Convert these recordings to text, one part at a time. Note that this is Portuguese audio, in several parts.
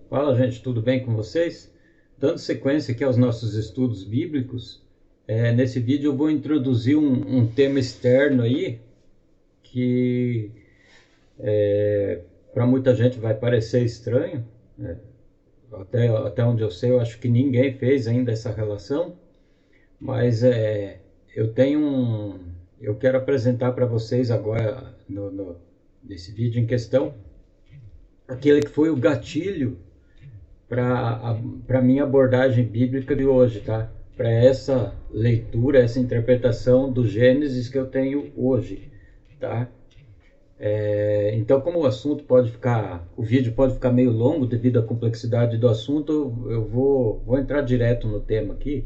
Fala, gente, tudo bem com vocês? Dando sequência aqui aos nossos estudos bíblicos, nesse vídeo eu vou introduzir um tema externo aí que para muita gente vai parecer estranho, né? Até onde eu sei, eu acho que ninguém fez ainda essa relação, mas eu quero apresentar para vocês agora nesse vídeo em questão aquele que foi o gatilho para a minha abordagem bíblica de hoje, tá? Para essa leitura, essa interpretação do Gênesis que eu tenho hoje, tá? Então, como o vídeo pode ficar meio longo devido à complexidade do assunto, eu vou entrar direto no tema aqui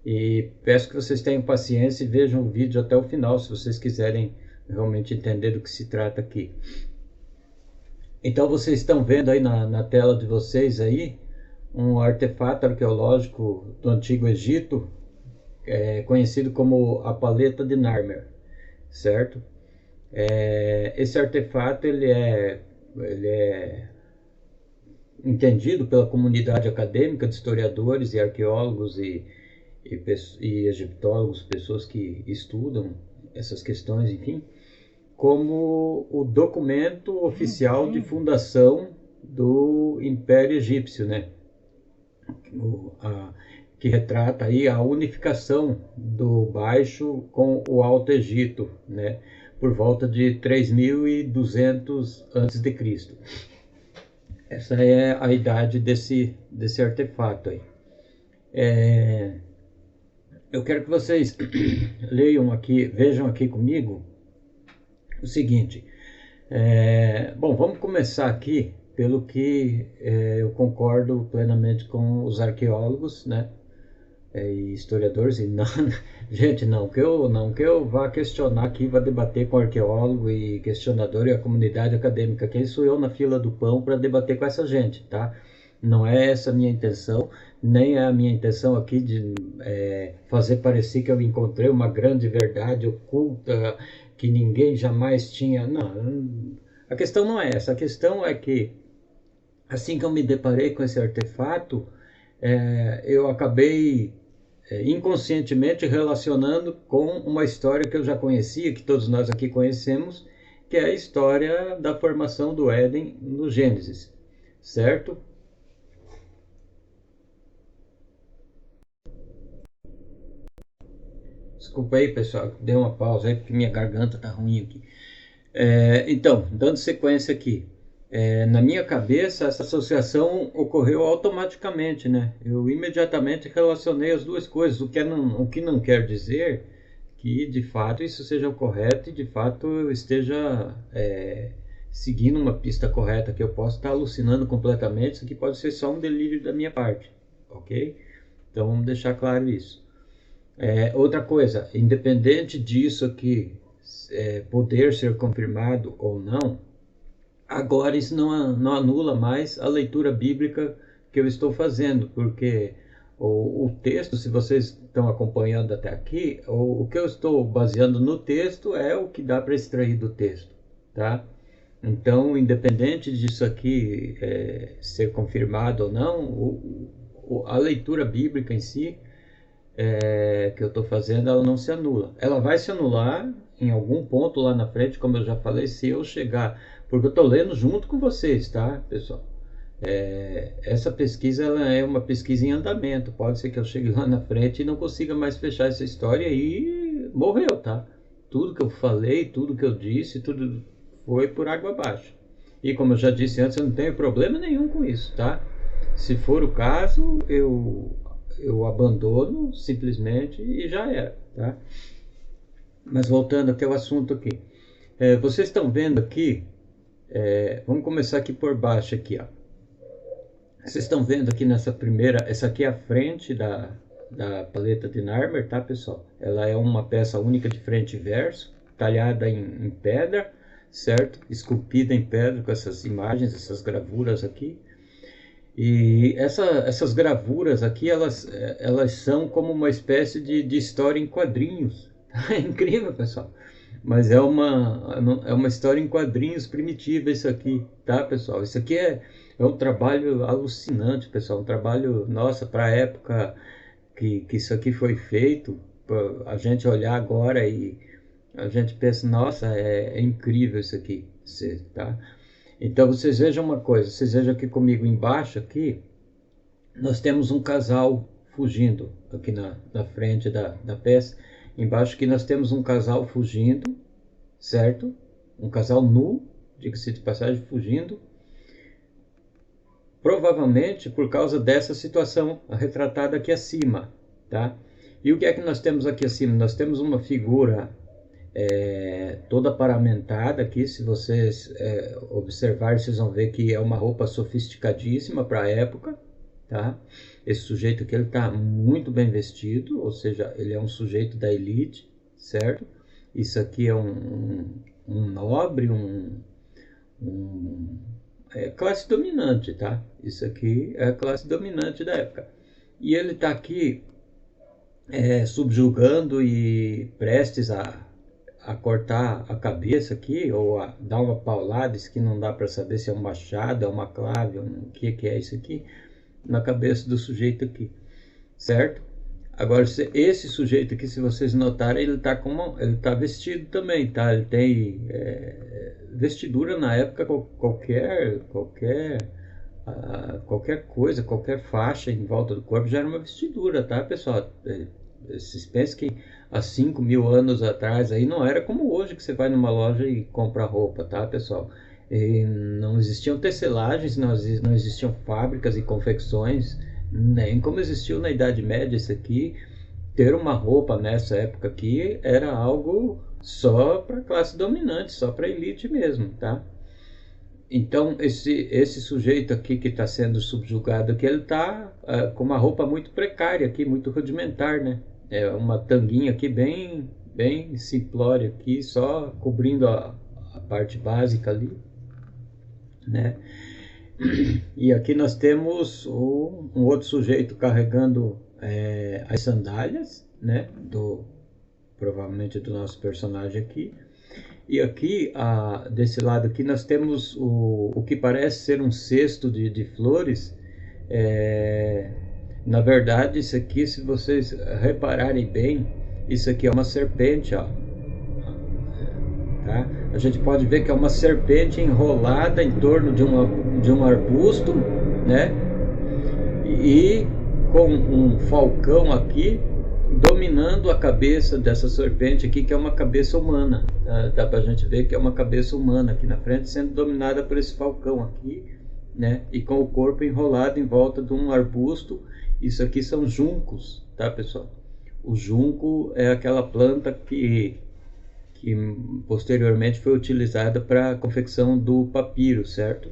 e peço que vocês tenham paciência e vejam o vídeo até o final, se vocês quiserem realmente entender do que se trata aqui. Então vocês estão vendo aí na tela de vocês aí um artefato arqueológico do Antigo Egito, conhecido como a Paleta de Narmer, certo? Esse artefato ele é entendido pela comunidade acadêmica de historiadores e arqueólogos e egiptólogos, pessoas que estudam essas questões, enfim, como o documento oficial de fundação do Império Egípcio, né? Que retrata aí a unificação do Baixo com o Alto Egito, né? Por volta de 3200 a.C. Essa é a idade desse artefato aí. Eu quero que vocês leiam aqui, vejam aqui comigo o seguinte. Bom, vamos começar aqui pelo que eu concordo plenamente com os arqueólogos, né, e historiadores, e não, gente, não que eu vá questionar aqui, vá debater com arqueólogo e questionador e a comunidade acadêmica. Quem sou eu na fila do pão para debater com essa gente, tá? Não é essa a minha intenção, nem é a minha intenção aqui de fazer parecer que eu encontrei uma grande verdade oculta que ninguém jamais tinha. Não, a questão não é essa. A questão é que, assim que eu me deparei com esse artefato, eu acabei inconscientemente relacionando com uma história que eu já conhecia, que todos nós aqui conhecemos, que é a história da formação do Éden no Gênesis, certo? Desculpa aí, pessoal, dei uma pausa aí porque minha garganta tá ruim aqui. Então, dando sequência aqui, na minha cabeça essa associação ocorreu automaticamente, né? Eu imediatamente relacionei as duas coisas, o que não quer dizer que de fato isso seja o correto e de fato eu esteja seguindo uma pista correta, que eu posso estar alucinando completamente, isso aqui pode ser só um delírio da minha parte, ok? Então vamos deixar claro isso. Outra coisa, independente disso aqui poder ser confirmado ou não, agora isso não anula mais a leitura bíblica que eu estou fazendo, porque o texto, se vocês estão acompanhando até aqui, o que eu estou baseando no texto é o que dá para extrair do texto, tá? Então, independente disso aqui ser confirmado ou não, a leitura bíblica em si que eu estou fazendo, ela não se anula. Ela vai se anular em algum ponto lá na frente, como eu já falei, se eu chegar, porque eu estou lendo junto com vocês, tá, pessoal? Essa pesquisa ela é uma pesquisa em andamento. Pode ser que eu chegue lá na frente e não consiga mais fechar essa história e morreu, tá? Tudo que eu falei, tudo que eu disse, tudo foi por água abaixo. E como eu já disse antes, eu não tenho problema nenhum com isso, tá? Se for o caso, eu abandono simplesmente e já era, tá? Mas voltando até o assunto aqui, vocês estão vendo aqui, vamos começar aqui por baixo aqui, ó. Vocês estão vendo aqui nessa primeira, essa aqui é a frente da paleta de Narmer, tá, pessoal? Ela é uma peça única de frente e verso, talhada em pedra, certo? Esculpida em pedra com essas imagens, essas gravuras aqui. E essas gravuras aqui, elas são como uma espécie de história em quadrinhos. É incrível, pessoal. Mas é uma história em quadrinhos primitiva isso aqui, tá, pessoal? Isso aqui é um trabalho alucinante, pessoal. Um trabalho, nossa, para a época que isso aqui foi feito, a gente olhar agora e a gente pensa, nossa, é incrível isso aqui, tá? Então vocês vejam uma coisa, vocês vejam aqui comigo embaixo aqui, nós temos um casal fugindo aqui na frente da peça. Embaixo aqui nós temos um casal fugindo, certo? Um casal nu, diga-se de passagem, fugindo. Provavelmente por causa dessa situação retratada aqui acima, tá? E o que é que nós temos aqui acima? Nós temos uma figura toda paramentada aqui. Se vocês observarem, vocês vão ver que é uma roupa sofisticadíssima para a época, tá? Esse sujeito aqui, ele está muito bem vestido, ou seja, ele é um sujeito da elite, certo? Isso aqui é um nobre, classe dominante, tá? Isso aqui é a classe dominante da época. E ele está aqui subjugando e prestes a cortar a cabeça aqui, ou a dar uma paulada, isso que não dá para saber se é um machado, é uma clave, o que é isso aqui, na cabeça do sujeito aqui, certo? Agora, esse sujeito aqui, se vocês notarem, ele tá vestido também, tá? Ele tem vestidura na época, qualquer coisa, qualquer faixa em volta do corpo já era uma vestidura, tá, pessoal? Vocês pensam que há 5.000 anos atrás aí não era como hoje, que você vai numa loja e compra roupa, tá, pessoal? E não existiam tecelagens, não existiam fábricas e confecções, nem como existiu na Idade Média. Isso aqui, ter uma roupa nessa época aqui era algo só para classe dominante, só para elite mesmo, tá? Então esse sujeito aqui que está sendo subjugado aqui, ele está com uma roupa muito precária aqui, muito rudimentar, né? É uma tanguinha aqui bem simplória aqui, só cobrindo a parte básica ali, né? E aqui nós temos um outro sujeito carregando as sandálias, né? Provavelmente do nosso personagem aqui. E aqui, desse lado aqui, nós temos o que parece ser um cesto de flores. Na verdade, isso aqui, se vocês repararem bem, isso aqui é uma serpente, ó. Tá? A gente pode ver que é uma serpente enrolada em torno de um arbusto, né? E com um falcão aqui dominando a cabeça dessa serpente aqui, que é uma cabeça humana. Dá pra gente ver que é uma cabeça humana aqui na frente, sendo dominada por esse falcão aqui, né? E com o corpo enrolado em volta de um arbusto. Isso aqui são juncos, tá, pessoal? O junco é aquela planta que posteriormente foi utilizada para a confecção do papiro, certo?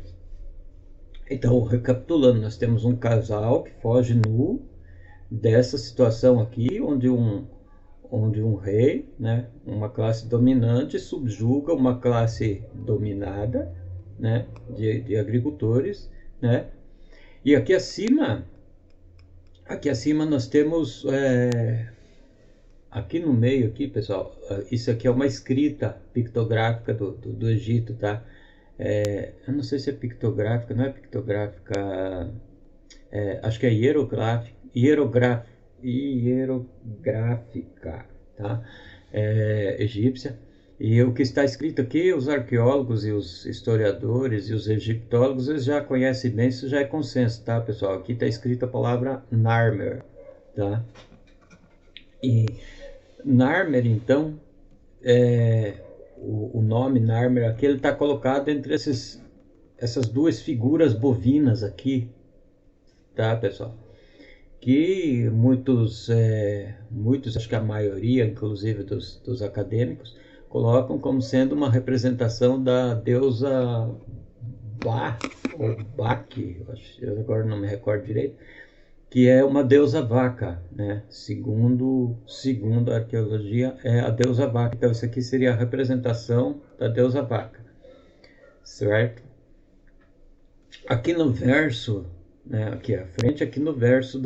Então, recapitulando, nós temos um casal que foge nu dessa situação aqui, onde um rei, né, uma classe dominante, subjuga uma classe dominada, né, de agricultores, né? E aqui acima nós temos aqui no meio aqui, pessoal, isso aqui é uma escrita pictográfica do Egito, tá? Eu não sei se é pictográfica, não é pictográfica, acho que é hierográfica, tá? Egípcia. E o que está escrito aqui, os arqueólogos e os historiadores e os egiptólogos, eles já conhecem bem, isso já é consenso, tá, pessoal? Aqui está escrita a palavra Narmer, tá? E Narmer, então, o nome Narmer aqui, ele está colocado entre essas duas figuras bovinas aqui, tá, pessoal? Que muitos, acho que a maioria, inclusive dos acadêmicos, colocam como sendo uma representação da deusa Ba, ou Bak, eu agora não me recordo direito, que é uma deusa vaca, né? Segundo a arqueologia, é a deusa vaca. Então isso aqui seria a representação da deusa vaca, certo? Aqui no verso, né, aqui à frente, aqui no verso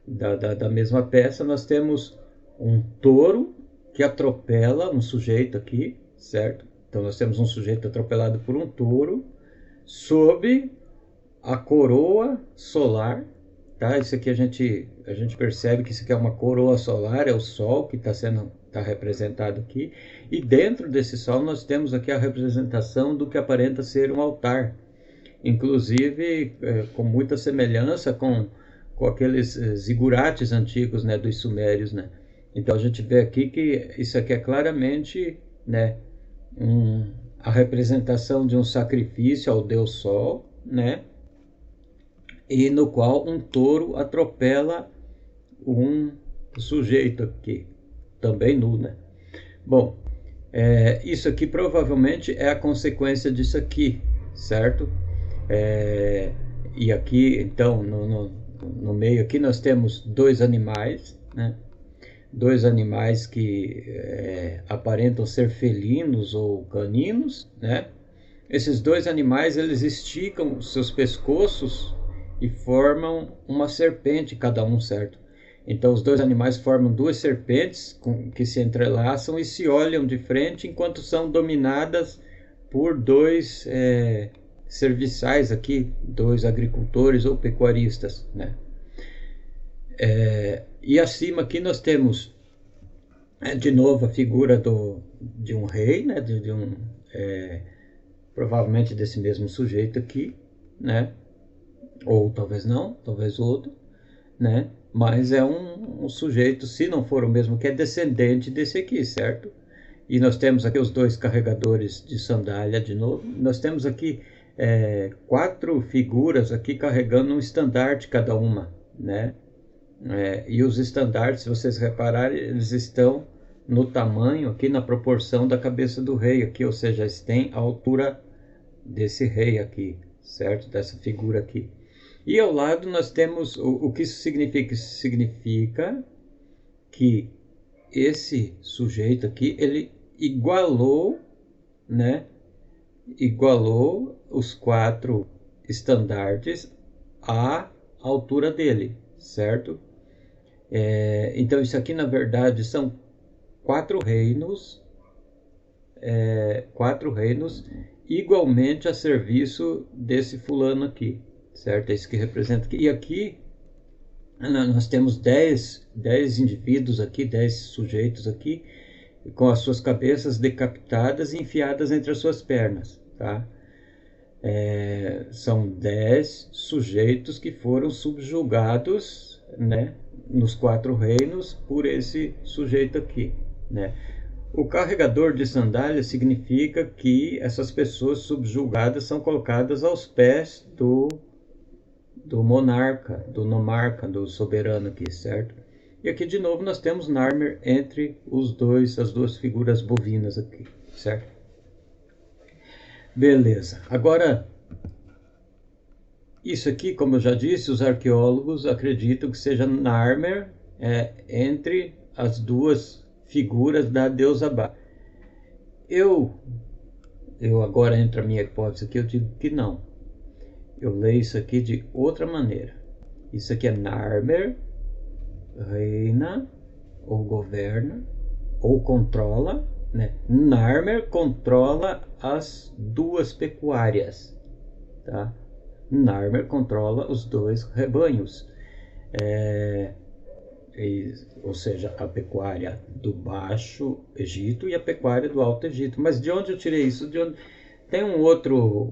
da mesma peça, nós temos um touro que atropela um sujeito aqui, certo? Então nós temos um sujeito atropelado por um touro sob a coroa solar, tá? Isso aqui a gente percebe que isso aqui é uma coroa solar, é o Sol que está representado aqui, e dentro desse Sol nós temos aqui a representação do que aparenta ser um altar, inclusive com muita semelhança com aqueles zigurates antigos, né, dos sumérios, né? Então a gente vê aqui que isso aqui é claramente, né, a representação de um sacrifício ao Deus Sol, né? E no qual um touro atropela um sujeito aqui, também nu, né? Bom, isso aqui provavelmente é a consequência disso aqui, certo? E aqui, então, no meio aqui nós temos dois animais, né? Dois animais que aparentam ser felinos ou caninos, né? Esses dois animais, eles esticam seus pescoços e formam uma serpente cada um, certo? Então os dois animais formam duas serpentes que se entrelaçam e se olham de frente enquanto são dominadas por dois serviçais aqui, dois agricultores ou pecuaristas, né? E acima aqui nós temos de novo a figura de um rei, né? Provavelmente desse mesmo sujeito aqui, né? Ou talvez não, talvez outro, né? Mas é um sujeito, se não for o mesmo, que é descendente desse aqui, certo? E nós temos aqui os dois carregadores de sandália de novo. Nós temos aqui 4 figuras aqui carregando um estandarte cada uma, né? E os estandartes, se vocês repararem, eles estão no tamanho aqui, na proporção da cabeça do rei aqui, ou seja, eles têm a altura desse rei aqui, certo? Dessa figura aqui. E ao lado nós temos o que isso significa? Isso significa que esse sujeito aqui, ele igualou, né? Igualou os 4 estandartes à altura dele, certo? Então isso aqui na verdade são 4 reinos, 4 reinos igualmente a serviço desse fulano aqui, certo? É isso que representa aqui. E aqui nós temos 10 indivíduos aqui, 10 sujeitos aqui, com as suas cabeças decapitadas e enfiadas entre as suas pernas, tá? São 10 sujeitos que foram subjugados, né, nos 4 reinos por esse sujeito aqui, né? O carregador de sandálias significa que essas pessoas subjugadas são colocadas aos pés do monarca, do nomarca, do soberano aqui, certo? E aqui de novo nós temos Narmer entre as duas figuras bovinas aqui, certo? Beleza. Agora, isso aqui, como eu já disse, os arqueólogos acreditam que seja Narmer entre as duas figuras da deusa Ba. Eu agora entra a minha hipótese aqui, eu digo que não. Eu leio isso aqui de outra maneira. Isso aqui é Narmer, reina, ou governa, ou controla, né? Narmer controla as duas pecuárias, tá? Narmer controla os 2 rebanhos, ou seja, a pecuária do Baixo Egito e a pecuária do Alto Egito. Mas de onde eu tirei isso? Tem um outro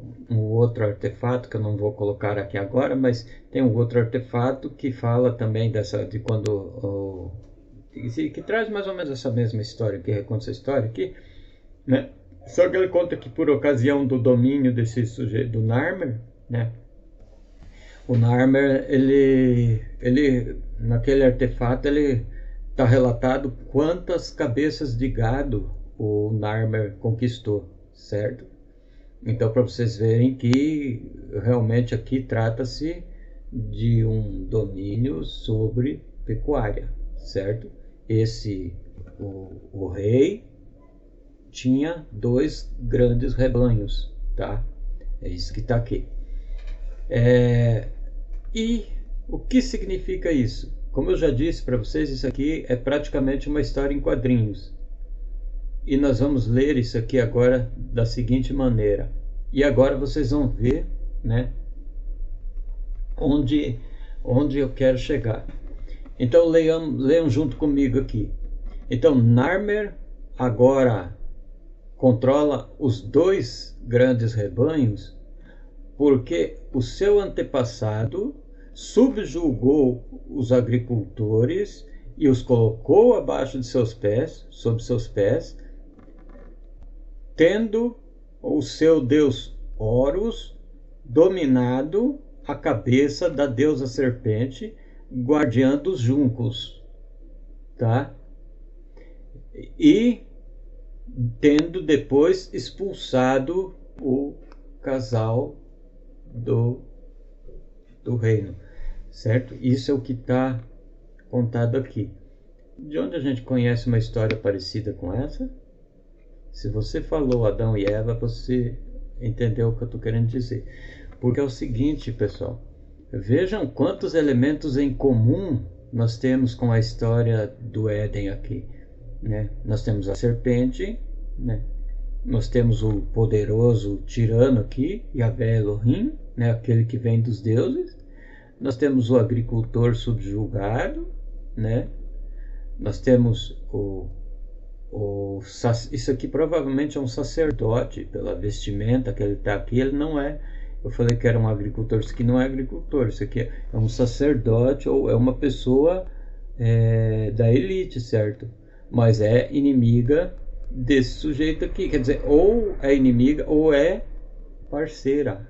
artefato que eu não vou colocar aqui agora, mas tem um outro artefato que fala também de quando que traz mais ou menos essa mesma história, que reconta essa história aqui, né? Só que ele conta que por ocasião do domínio desse sujeito, do Narmer, né? O Narmer, ele naquele artefato, ele está relatado quantas cabeças de gado o Narmer conquistou, certo? Então, para vocês verem que realmente aqui trata-se de um domínio sobre pecuária, certo? O rei tinha 2 grandes rebanhos, tá? É isso que está aqui. E o que significa isso? Como eu já disse para vocês, isso aqui é praticamente uma história em quadrinhos, e nós vamos ler isso aqui agora da seguinte maneira. E agora vocês vão ver, né, onde eu quero chegar. Então leiam junto comigo aqui. Então Narmer agora controla os dois grandes rebanhos, porque o seu antepassado subjugou os agricultores e os colocou abaixo de seus pés, sob seus pés, tendo o seu deus Horus dominado a cabeça da deusa serpente, guardiã dos juncos, tá? E tendo depois expulsado o casal do reino, certo? Isso é o que está contado aqui. De onde a gente conhece uma história parecida com essa? Se você falou Adão e Eva, você entendeu o que eu estou querendo dizer. Porque é o seguinte, pessoal, vejam quantos elementos em comum nós temos com a história do Éden aqui, né? Nós temos a serpente, né? Nós temos o poderoso tirano aqui, Yahvé Elohim, né? Aquele que vem dos deuses. Nós temos o agricultor subjugado, né? Nós temos isso aqui provavelmente é um sacerdote, pela vestimenta que ele está aqui. Ele não é, eu falei que era um agricultor, isso aqui não é agricultor, isso aqui é um sacerdote ou é uma pessoa da elite, certo? Mas é inimiga desse sujeito aqui, quer dizer, ou é inimiga ou é parceira,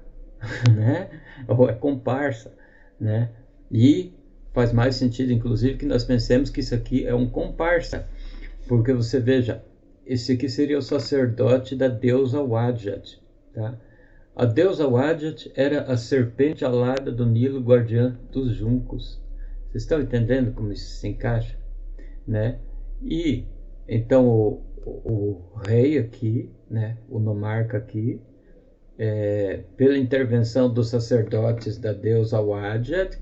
né? Ou é comparsa, né? E faz mais sentido, inclusive, que nós pensemos que isso aqui é um comparsa, porque você veja, esse aqui seria o sacerdote da deusa Wadjat, tá? A deusa Wadjat era a serpente alada do Nilo, guardiã dos juncos. Vocês estão entendendo como isso se encaixa, né? E então o rei aqui, né, o nomarca aqui, pela intervenção dos sacerdotes da deusa Wadjat,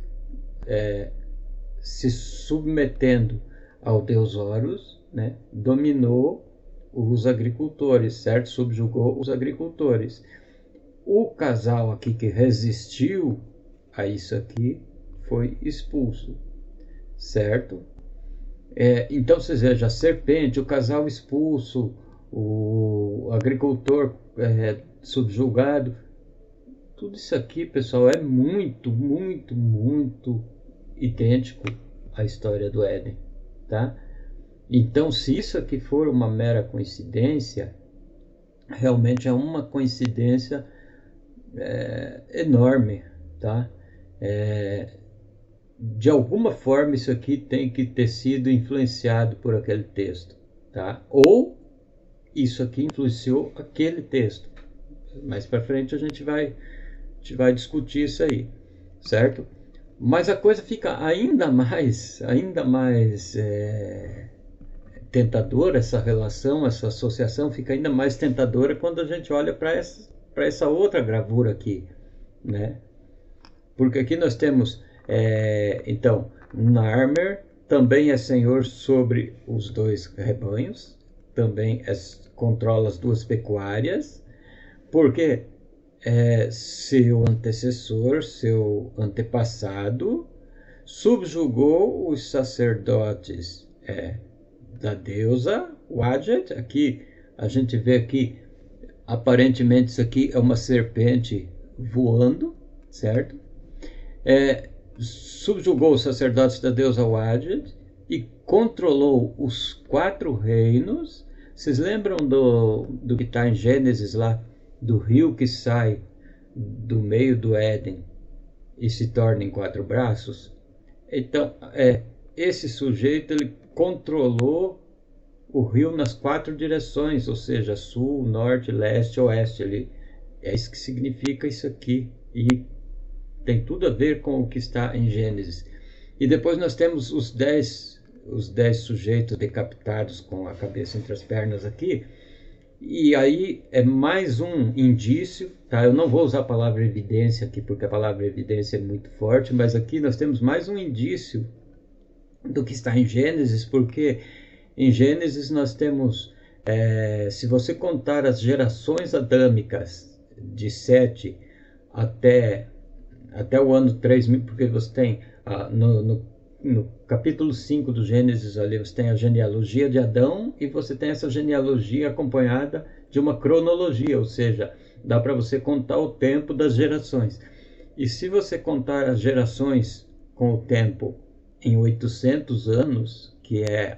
se submetendo ao deus Horus, né, dominou os agricultores, certo? Subjugou os agricultores. O casal aqui que resistiu a isso aqui foi expulso, certo? Então vocês vejam, a serpente, o casal expulso, o agricultor subjugado, tudo isso aqui, pessoal, é muito, muito, muito idêntico à história do Éden, tá? Então, se isso aqui for uma mera coincidência, realmente é uma coincidência enorme, tá? De alguma forma isso aqui tem que ter sido influenciado por aquele texto, tá? Ou isso aqui influenciou aquele texto. Mais para frente a gente vai discutir isso aí, certo? Mas a coisa fica ainda mais tentadora, essa relação, essa associação fica ainda mais tentadora quando a gente olha para essa outra gravura aqui, né? Porque aqui nós temos, então, Narmer também é senhor sobre os dois rebanhos, também controla as duas pecuárias, porque seu antecessor, seu antepassado, subjugou os sacerdotes da deusa Wadjet. Aqui a gente vê aqui, aparentemente isso aqui é uma serpente voando, certo? Subjugou os sacerdotes da deusa Wadjet e controlou os 4 reinos. Vocês lembram do que está em Gênesis lá, do rio que sai do meio do Éden e se torna em 4 braços? Então, esse sujeito, ele controlou o rio nas 4 direções, ou seja, sul, norte, leste, oeste. É isso que significa isso aqui, e tem tudo a ver com o que está em Gênesis. E depois nós temos os 10 sujeitos decapitados com a cabeça entre as pernas aqui. E aí é mais um indício, tá? Eu não vou usar a palavra evidência aqui, porque a palavra evidência é muito forte, mas aqui nós temos mais um indício do que está em Gênesis, porque em Gênesis nós temos Se você contar as gerações adâmicas de Sete até o ano 3000, porque você tem no capítulo 5 do Gênesis ali, você tem a genealogia de Adão e você tem essa genealogia acompanhada de uma cronologia, ou seja, dá para você contar o tempo das gerações. E se você contar as gerações com o tempo em 800 anos, que é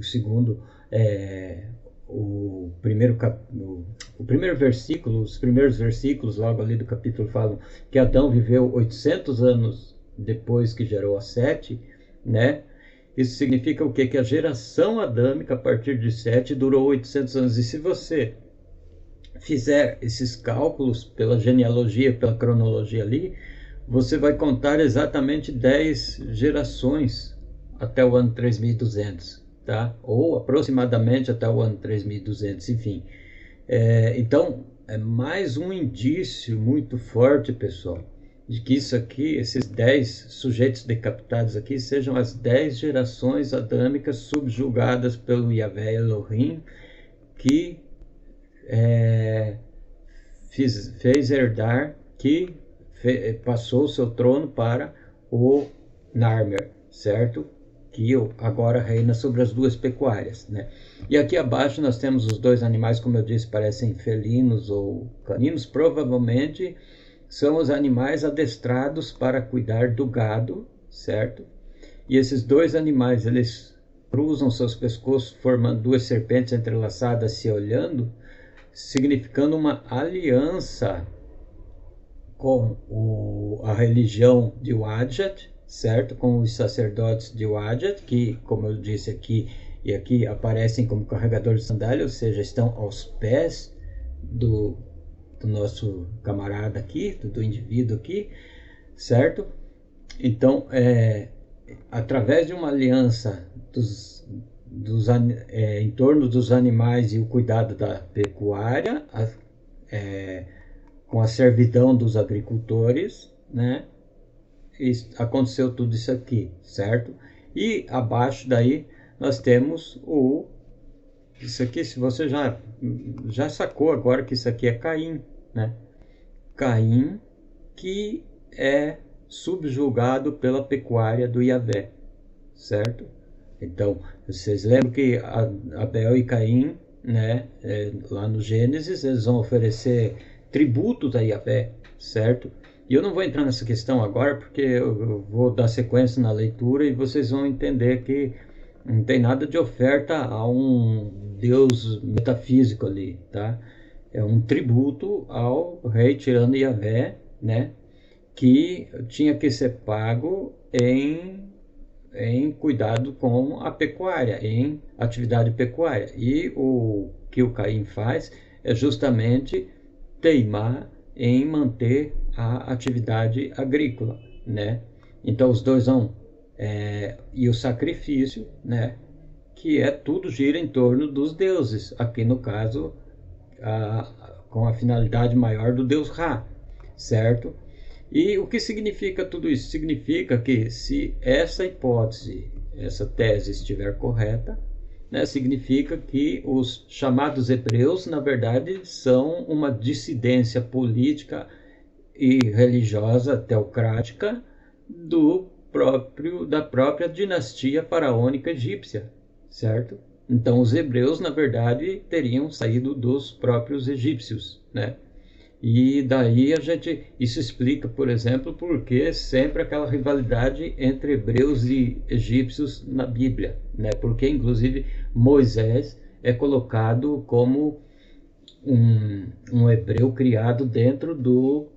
segundo o primeiro versículo, os primeiros versículos logo ali do capítulo falam que Adão viveu 800 anos depois que gerou a Sete, né? Isso significa o quê? Que a geração adâmica a partir de Sete durou 800 anos. E se você fizer esses cálculos pela genealogia, pela cronologia ali, você vai contar exatamente 10 gerações até o ano 3200, tá? Ou aproximadamente até o ano 3200, enfim. Então, é mais um indício muito forte, pessoal, de que isso aqui, esses 10 sujeitos decapitados aqui, sejam as 10 gerações adâmicas subjugadas pelo Yahvé Elohim, que fez herdar, que passou o seu trono para o Narmer, certo? Que agora reina sobre as duas pecuárias, né? E aqui abaixo nós temos os dois animais, como eu disse, parecem felinos ou caninos, provavelmente são os animais adestrados para cuidar do gado, certo? E esses dois animais, eles cruzam seus pescoços formando duas serpentes entrelaçadas se olhando, significando uma aliança com a religião de Wadjet, certo? Com os sacerdotes de Wadjet, que, como eu disse aqui, e aqui aparecem como carregadores de sandália, ou seja, estão aos pés do nosso camarada aqui, do indivíduo aqui, certo? Então, através de uma aliança em torno dos animais e o cuidado da pecuária, com a servidão dos agricultores, né? Aconteceu tudo isso aqui, certo? E abaixo daí nós temos isso aqui, se você já sacou agora que isso aqui é Caim, né? Caim, que é subjugado pela pecuária do Yahvé, certo? Então, vocês lembram que Abel e Caim, né, lá no Gênesis, eles vão oferecer tributos a Yahvé, certo? E eu não vou entrar nessa questão agora, porque eu vou dar sequência na leitura e vocês vão entender que não tem nada de oferta a um Deus metafísico ali, tá? É um tributo ao rei tirano Yahvé, né? Que tinha que ser pago em cuidado com a pecuária, em atividade pecuária. E o que o Caim faz é justamente teimar em manter a atividade agrícola, né? Então os dois vão e o sacrifício, né? Que tudo gira em torno dos deuses. Aqui no caso, com a finalidade maior do Deus Ra, certo? E o que significa tudo isso? Significa que se essa hipótese, essa tese estiver correta, né, significa que os chamados hebreus, na verdade, são uma dissidência política e religiosa teocrática da própria dinastia faraônica egípcia, certo? Então, os hebreus, na verdade, teriam saído dos próprios egípcios, né? E daí isso explica, por exemplo, por que sempre aquela rivalidade entre hebreus e egípcios na Bíblia, né? Porque, inclusive, Moisés é colocado como um hebreu criado dentro do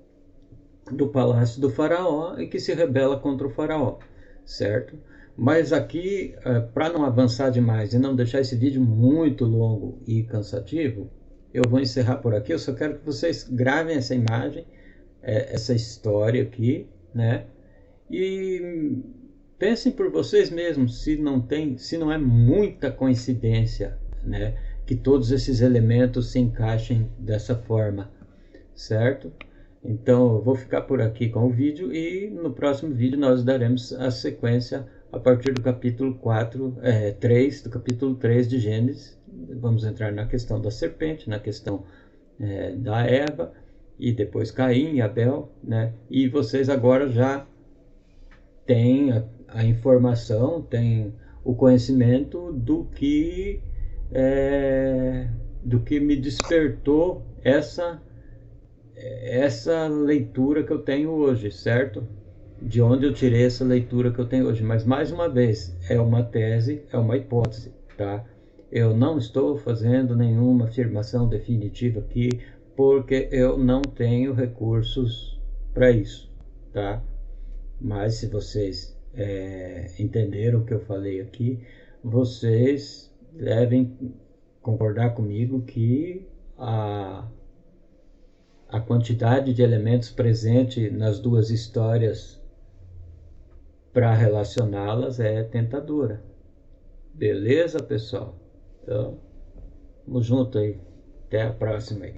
palácio do faraó e que se rebela contra o faraó, certo? Mas aqui, para não avançar demais e não deixar esse vídeo muito longo e cansativo, eu vou encerrar por aqui. Eu só quero que vocês gravem essa imagem, essa história aqui, né? E pensem por vocês mesmos se não é muita coincidência, né? Que todos esses elementos se encaixem dessa forma, certo? Então eu vou ficar por aqui com o vídeo e no próximo vídeo nós daremos a sequência a partir do capítulo 3, do capítulo 3 de Gênesis. Vamos entrar na questão da serpente, na questão da Eva, e depois Caim e Abel, né? E vocês agora já têm a informação, têm o conhecimento do que me despertou essa leitura que eu tenho hoje, certo? De onde eu tirei essa leitura que eu tenho hoje. Mas, mais uma vez, é uma tese, é uma hipótese, tá? Eu não estou fazendo nenhuma afirmação definitiva aqui, porque eu não tenho recursos para isso, tá? Mas, se vocês entenderam o que eu falei aqui, vocês devem concordar comigo que a quantidade de elementos presente nas duas histórias para relacioná-las é tentadora. Beleza, pessoal? Então, vamos junto aí. Até a próxima aí.